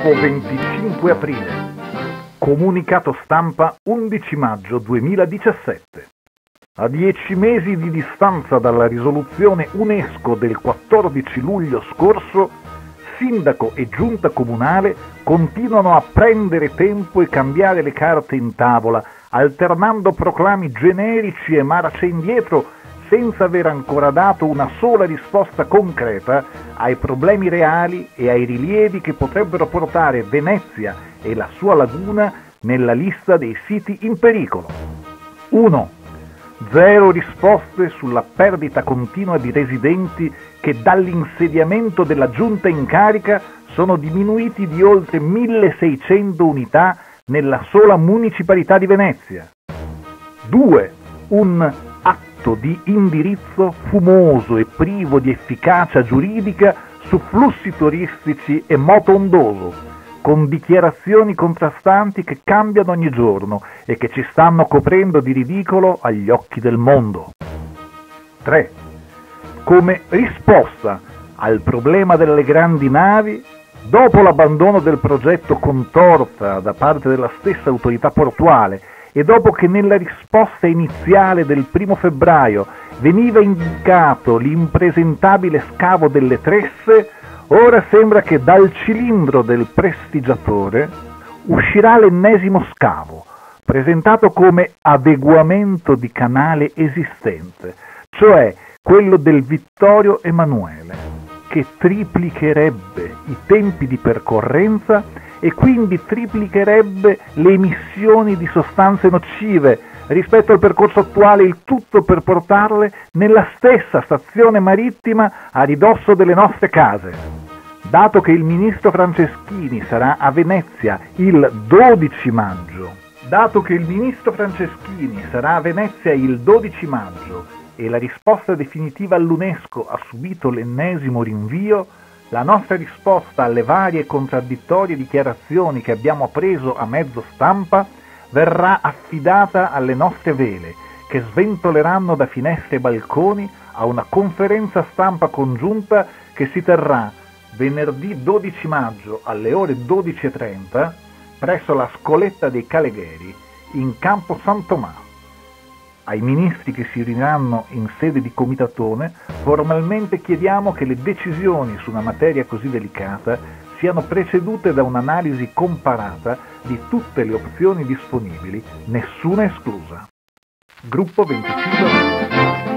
Gruppo 25 aprile. Comunicato stampa 11 maggio 2017. A 10 mesi di distanza dalla risoluzione UNESCO del 14 luglio scorso, sindaco e giunta comunale continuano a prendere tempo e cambiare le carte in tavola, alternando proclami generici e marce indietro, senza aver ancora dato una sola risposta concreta ai problemi reali e ai rilievi che potrebbero portare Venezia e la sua laguna nella lista dei siti in pericolo. 1. Zero risposte sulla perdita continua di residenti che dall'insediamento della giunta in carica sono diminuiti di oltre 1600 unità nella sola municipalità di Venezia. 2. Un atto di indirizzo fumoso e privo di efficacia giuridica su flussi turistici e moto ondoso, con dichiarazioni contrastanti che cambiano ogni giorno e che ci stanno coprendo di ridicolo agli occhi del mondo. 3. Come risposta al problema delle grandi navi, dopo l'abbandono del progetto Contorta da parte della stessa autorità portuale e dopo che nella risposta iniziale del 1 febbraio veniva indicato l'impresentabile scavo delle Tresse, ora sembra che dal cilindro del prestigiatore uscirà l'ennesimo scavo, presentato come adeguamento di canale esistente, cioè quello del Vittorio Emanuele, che triplicherebbe i tempi di percorrenza e quindi triplicherebbe le emissioni di sostanze nocive rispetto al percorso attuale, il tutto per portarle nella stessa stazione marittima a ridosso delle nostre case. Dato che il ministro Franceschini sarà a Venezia il 12 maggio, e la risposta definitiva all'UNESCO ha subito l'ennesimo rinvio, la nostra risposta alle varie contraddittorie dichiarazioni che abbiamo appreso a mezzo stampa verrà affidata alle nostre vele, che sventoleranno da finestre e balconi a una conferenza stampa congiunta che si terrà venerdì 12 maggio alle ore 12:30 presso la Scoletta dei Calegheri in Campo San Tommaso. Ai ministri che si riuniranno in sede di comitatone formalmente chiediamo che le decisioni su una materia così delicata siano precedute da un'analisi comparata di tutte le opzioni disponibili, nessuna esclusa. Gruppo 25.